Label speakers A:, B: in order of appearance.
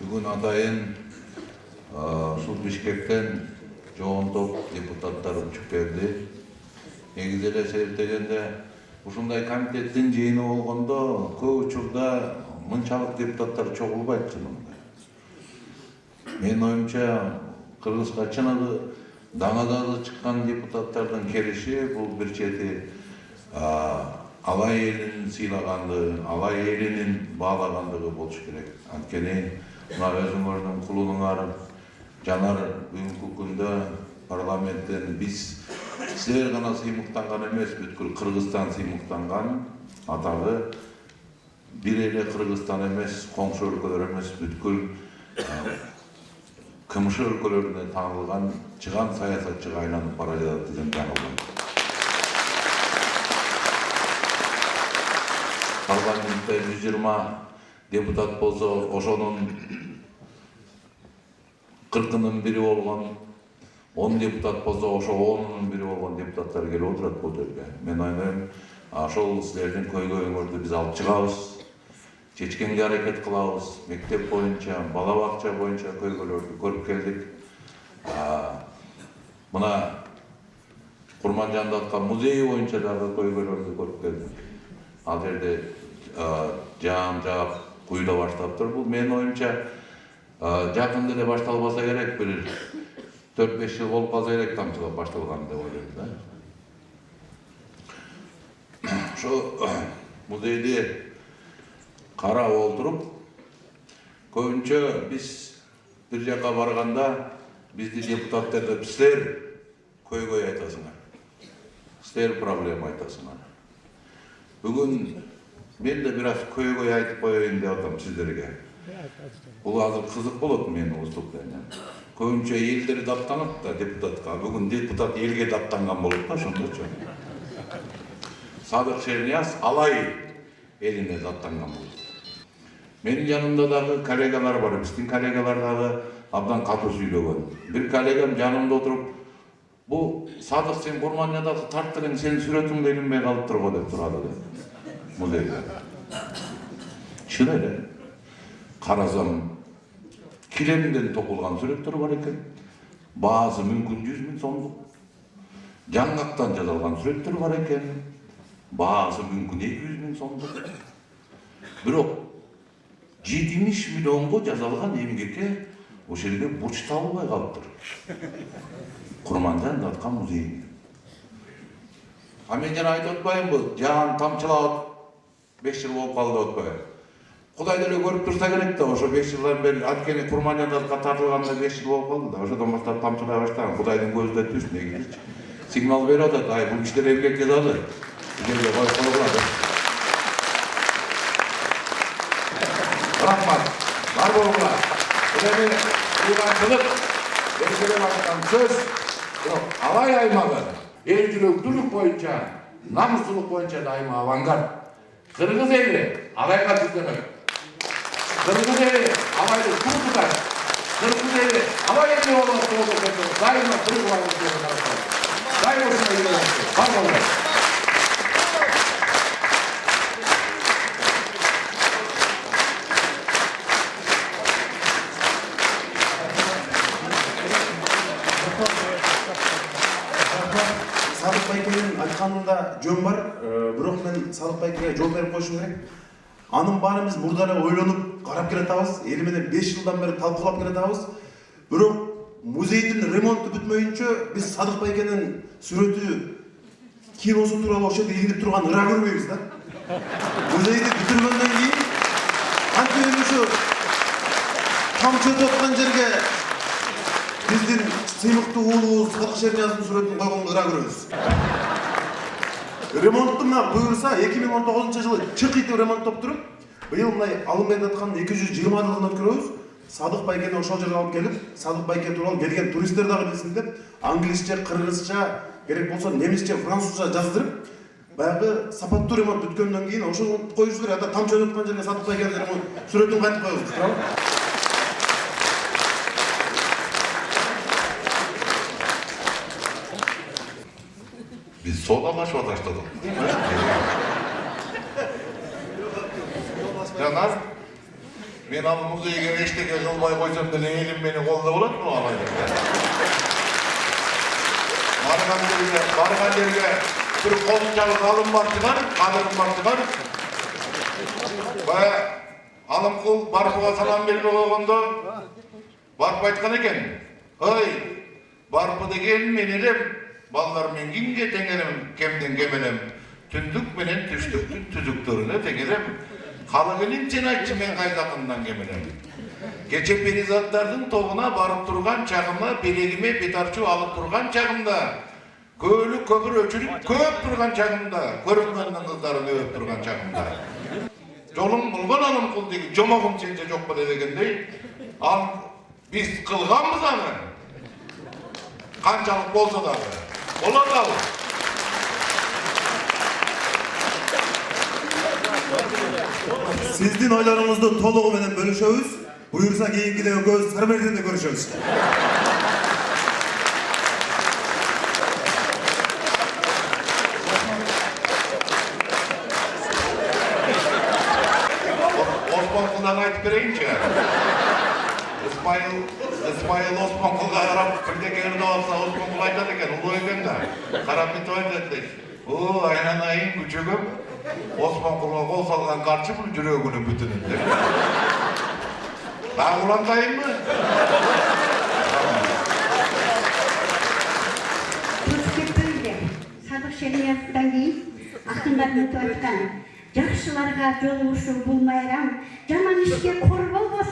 A: Бүгін атайын ушул Бишкектен жоон топ депутаттар учуп келди. Негизи эле серттегенде ушундай комитеттин жыйыны болгондо көп учурда мынчалык депутаттар чогулбайт чынында. Менин оюмча Кыргызга чыныгы даңадагы чыккан депутаттардын келиши бул бир чети алай элин сыйлагандыгы, алай элинин баалагандыгы болуш керек. Анткени мына өзүңөрдүн кулунуңар жанар бүгүнкү күндө парламенттен биз силер гана сыймыктанган эмес, бүткүл Кыргызстан сыймыктанган атагы бир эле Кыргызстан эмес, коңшу өлкөлөр эмес, бүткүл кымшы өлкөлөрүнө таанылган чыган саясатчыга айланып бара жатат деген жаңылык. Парламентте 120 депутат болсо, ошонун 40-нын бири болгон, 10 депутат болсо, ошо 10-нын бири болгон депутаттар келип отурат бул жерге. Мен ойлойм, ошол силердин көйгөйүңөрдү биз алып чыгабыз, чечкенге аракет кылабыз. Мектеп боюнча, бала бакча боюнча көйгөйлөрдү көрүп келдик. Мына Курманжанда аткан музей боюнча дагы көйгөйлөрдү көрүп келдик. Ал жерде жаам жаап куюла баштаптыр. Бул менин оюмча жакында эле башталбаса керек, бир 4-5 жыл болуп калса керек тамчылап башталган деп ойлойм да. Ошо музейди карап олтуруп, көбүнчө биз бир жака барганда бизди депутаттар деп силер көйгөй айтасыңар, силер проблема айтасыңар. Бүгүн мен да бир аз көйгөй айтып коеюн деп атам сиздерге. Бул азыр кызык болот менин устуктан. Көбүнчө элдер даттанат да депутатка. Бүгүн депутат элге даттанган болот да, ошондочу. Садык Шернияз алай элине даттанган болот. Менин жанымда дагы коллегалар бар. Биздин коллегалар дагы абдан катуу сүйлөгөн. Бир коллегам жанымда отуруп, бу Садык сен Курманжандагы тарттырың, сенин сүрөтүңдө илинбей калыптыр го деп турады деп. Музейде. Чын эле. Карасам килемден токулган сүрөттөр бар экен. Баасы мүмкүн 100 000 сомдук. Жаңгактан жасалган сүрөттөр бар экен. Баасы мүмкүн 200 000 сомдук. Бирок 70 миллионго жасалган эмгекке ошол жерде буч табылбай калыптыр. Курманжанда аткан музей. Мен жана айтып атпаймынбы, жаан тамчылап 5 жыл болуп калды деп атпайм. Кудай деле көрүп турса керек да, ошо 5 жылдан бери анткени Курманжандага тартылганына 5 жыл болуп калды да, ошодон баштап тамчылай баштаган. Кудайдын көзү да түз негизичи. Сигнал берип атат, ай бул кишилер эмгек жасады. Жерге коюп койгула. Рахмат. Бар болгула. Эми кыйганчылык эскере баштаган сөз, бирок алай аймагы эл жүрөктүүлүк боюнча, намустуулук боюнча дайыма авангард. Кыргыз эли алайга түздөмөк. Кыргыз эли алайды куртуган. Кыргыз эли алай эли болот деп дайыма кыргызбайбыз деп атат. Дайыма ушундай эле бар болгула.
B: Садык Байкенин айтканында жөн бар, бирок мен Садык Байкенге жооп берип коюшум керек. Анын баарыбыз мурда эле ойлонуп карап келатабыз, эли менен 5 жылдан бери талкуулап келатабыз. Бирок музейдин ремонту бүтмөйүнчө биз Садык Байкенин сүрөтү киносу тууралуу ошол жерде илинип турган ыра көрбөйбүз да. Музейди бүтүргөндөн кийин кантип ушу тамчы өтүп аткан жерге биздин сыймыктуу уулубуз Садык Шернияздын сүрөтүн койгонго ыра көрөбүз. Ремонтту мына буюрса 2019 жылы чык итип ремонттоп туруп, быйыл мына алынбай жаткан 220-жылдыгын өткөрөбүз. Садык Байкени ошол жерге алып келип, Садык Байкен тууралуу келген туристтер дагы билсин деп, англисче, кыргызча, керек болсо немисче, французча жаздырып, баягы сапаттуу ремонт бүткөндөн кийин ошону коюш керек. Ата тамчы өтүп аткан жерге Садык Байкендин ремонт сүрөтүн кантип коебуз, туурабы?
A: Biz sodalaşıp ataşladık. Canar, Мен ал музейге эчтеке кылбай койсом деле элим мени колдоп болот му алай деп. Барган жерге bir koluncalı kalın bartıgar, kadın bartıgar. Ve alım kul barpıga salam berip oğunda barpı aytkan eken. Hey, barpı degen menirim, ballar men kimge tengerim, kemden kemelem. Tündük menen tüştüktün tüzüktörüne tengerim. Kalıgının sen aytçı men kaydakından kemelem. Geçe perizatlardın toğuna barıp turgan çağımda, belegime betarçı alıp turgan çağımda. Köylü köpür öçülüp köp turgan çağımda, körüngöndün kızlarını öp turgan çağımda. Jolum bulgan alım kul degi, jomogum sense jok bada degendey. Al, biz kılganmız anı. Kançalık bolsa da, ola da.
B: Sizdin oylarınızda toluğu menen bölüşöbüz. Buyursa keyinki de göz Sarmer'den de görüşöbüz.
A: Osman Kul'dan aytıp bereyinçe. İsmail Osman Kul'a arap bir de geldi olsa Osman Kul aytat eken, ulu eken da. Karap bir toy dedi. O aynan ayın küçüğüm. Osman Kul'a kol salgan karşı bunu yüreğinin bütününde. Daha ulandayım mı?
C: Türkiye böyle. Sadık şeriattan keyin akınlarını toyutkan. Жақшыларға жолуғушу булмайрам, жаман ишке кор болбосун.